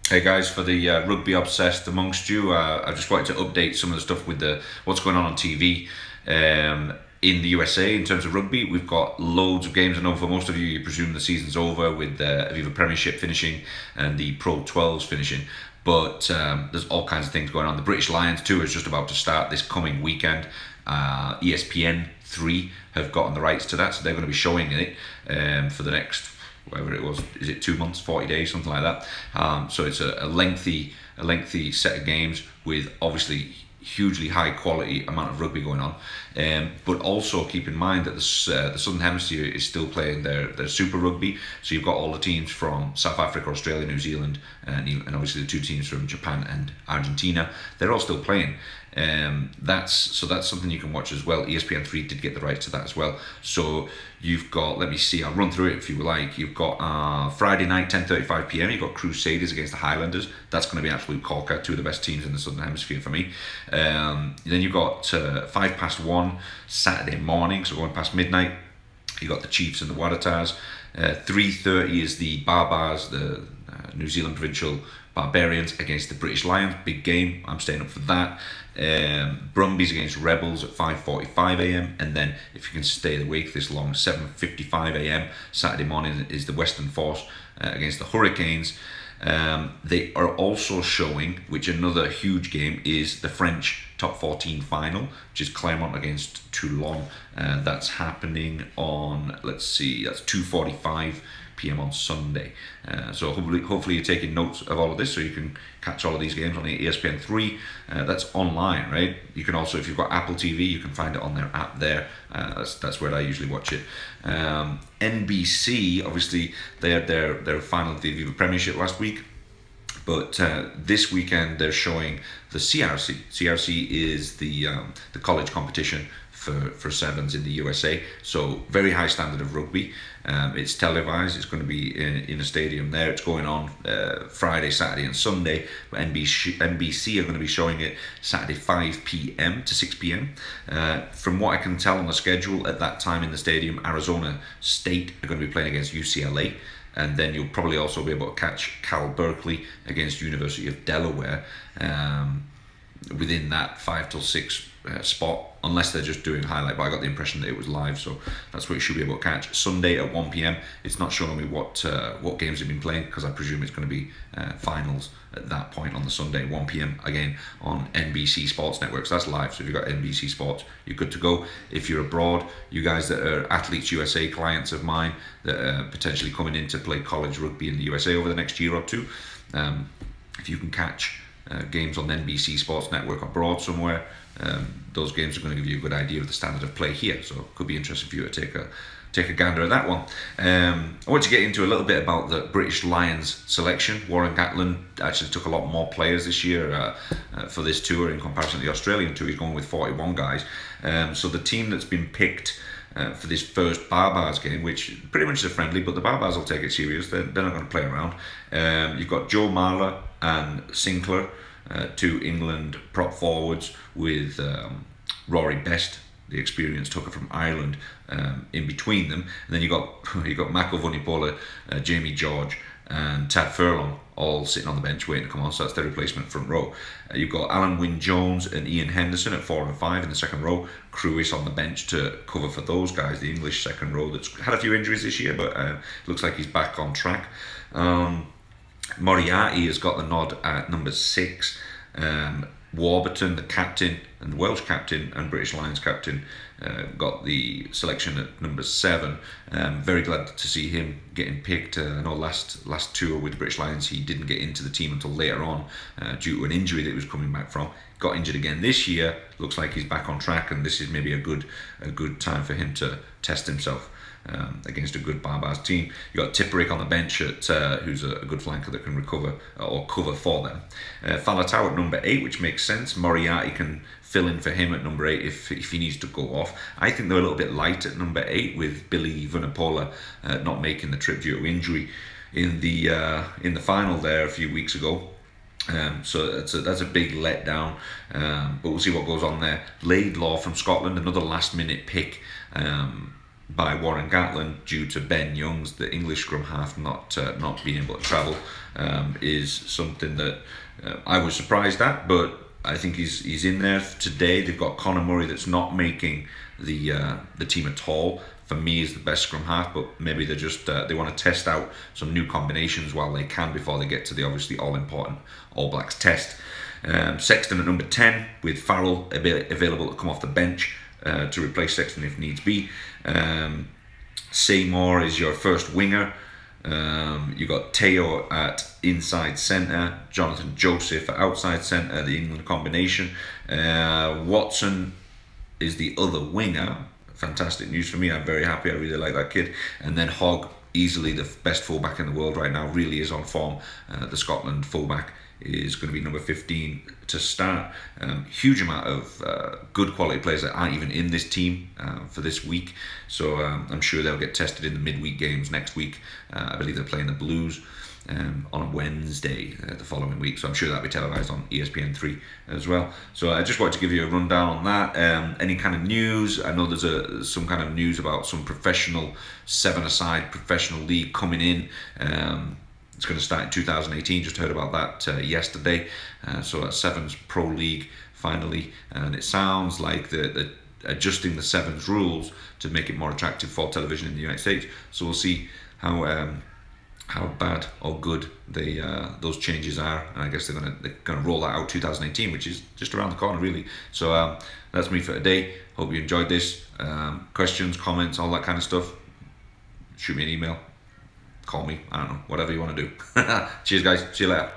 Hey guys, for the rugby obsessed amongst you, I just wanted to update some of the stuff with the what's going on TV in the USA in terms of rugby. We've got loads of games. I know for most of you, you presume the season's over with the Aviva Premiership finishing and the Pro 12s finishing. But there's all kinds of things going on. The British Lions tour is just about to start this coming weekend. ESPN 3 have gotten the rights to that, so they're going to be showing it for the next whatever it was, is it 2 months, 40 days, something like that. So it's a lengthy set of games with obviously hugely high quality amount of rugby going on. But also keep in mind that the Southern Hemisphere is still playing their Super Rugby. So you've got all the teams from South Africa, Australia, New Zealand, and obviously the two teams from Japan and Argentina. They're all still playing. That's something you can watch as well. ESPN3 did get the rights to that as well. So you've got, let me see, I'll run through it if you like. You've got Friday night, 10:35 p.m. You've got Crusaders against the Highlanders. That's going to be an absolute corker. Two of the best teams in the Southern Hemisphere for me. Then you've got 1:05 Saturday morning, so going past midnight. You've got the Chiefs and the Waratahs. 3:30 is the Barbars, the New Zealand provincial Barbarians against the British Lions. Big game. I'm staying up for that. Brumbies against Rebels at 5:45 a.m. And then if you can stay awake this long, 7:55 a.m. Saturday morning is the Western Force against the Hurricanes. They are also showing, which another huge game is the French top 14 final, which is Clermont against Toulon. That's happening on, let's see, that's 2:45 p.m. on Sunday. So hopefully you're taking notes of all of this so you can catch all of these games on the ESPN3. That's online, right? You can also, if you've got Apple TV, you can find it on their app there. That's where I usually watch it. NBC, obviously, they had their final of the Aviva Premiership last week. But this weekend they're showing the CRC. CRC is the college competition for sevens in the USA. So very high standard of rugby. It's televised. It's going to be in a stadium there. It's going on Friday, Saturday, and Sunday. But NBC are going to be showing it Saturday 5 p.m. to 6 p.m. From what I can tell on the schedule at that time in the stadium, Arizona State are going to be playing against UCLA. And then you'll probably also be able to catch Cal Berkeley against University of Delaware within that 5 till 6 spot, unless they're just doing highlight. But I got the impression that it was live, so that's what you should be able to catch. Sunday at 1 p.m. It's not showing me what games have been playing, because I presume it's going to be finals at that point on the Sunday, 1 p.m. again on NBC Sports Network. So that's live. So if you've got NBC Sports, you're good to go. If you're abroad, you guys that are Athletes USA clients of mine that are potentially coming in to play college rugby in the USA over the next year or two, if you can catch games on NBC Sports Network abroad somewhere, those games are going to give you a good idea of the standard of play here. So it could be interesting for you to take a gander at that one. I want to get into a little bit about the British Lions selection. Warren Gatland actually took a lot more players this year for this tour in comparison to the Australian tour. He's going with 41 guys. So the team that's been picked for this first Barbars game, which pretty much is a friendly, but the Barbars will take it serious. They're not going to play around. You've got Joe Marler and Sinclair, two England prop forwards, with Rory Best, the experienced hooker from Ireland, in between them. And then you got Mako Vunipola, Jamie George, and Tad Furlong all sitting on the bench waiting to come on. So that's their replacement front row. You've got Alan Wynne-Jones and Ian Henderson at 4 and 5 in the second row. Cruis on the bench to cover for those guys, the English second row that's had a few injuries this year, but looks like he's back on track. Moriarty has got the nod at number 6. Warburton, the captain and the Welsh captain and British Lions captain, got the selection at number 7. Very glad to see him getting picked. I know last tour with the British Lions he didn't get into the team until later on due to an injury that he was coming back from. Got injured again this year. Looks like he's back on track, and this is maybe a good time for him to test himself against a good Barbars team. You got Tipperick on the bench who's a good flanker that can recover or cover for them. Falatau at number 8, which makes sense. Moriarty can fill in for him at number 8 if he needs to go off. I think they're a little bit light at number 8 with Billy Vunipola not making the trip due to injury in the final there a few weeks ago. So that's a big letdown, but we'll see what goes on there. Laidlaw from Scotland, another last minute pick. by Warren Gatland due to Ben Youngs, the English scrum half, not being able to travel, is something that I was surprised at, but I think he's in there today. They've got Conor Murray that's not making the team at all. For me, is the best scrum half, but maybe they're just they want to test out some new combinations while they can before they get to the obviously all important All Blacks test. Sexton at number 10 with Farrell available to come off the bench to replace Sexton if needs be. Seymour is your first winger. You got Teo at inside centre, Jonathan Joseph at outside centre, the England combination. Watson is the other winger. Fantastic news for me. I'm very happy. I really like that kid. And then Hogg, easily the best fullback in the world right now, really is on form. The Scotland fullback is going to be number 15 to start. Huge amount of good quality players that aren't even in this team for this week. So I'm sure they'll get tested in the midweek games next week. I believe they're playing the Blues on a Wednesday the following week. So I'm sure that'll be televised on ESPN3 as well. So I just wanted to give you a rundown on that. Any kind of news? I know there's some kind of news about some professional 7-a-side professional league coming in. It's going to start in 2018. Just heard about that yesterday. So that Sevens Pro League finally, and it sounds like the adjusting the Sevens rules to make it more attractive for television in the United States. So we'll see how bad or good those changes are, and I guess they're gonna roll that out 2018, which is just around the corner, really. So that's me for today. Hope you enjoyed this. Questions, comments, all that kind of stuff. Shoot me an email. Call me, I don't know, whatever you want to do. Cheers guys, see you later.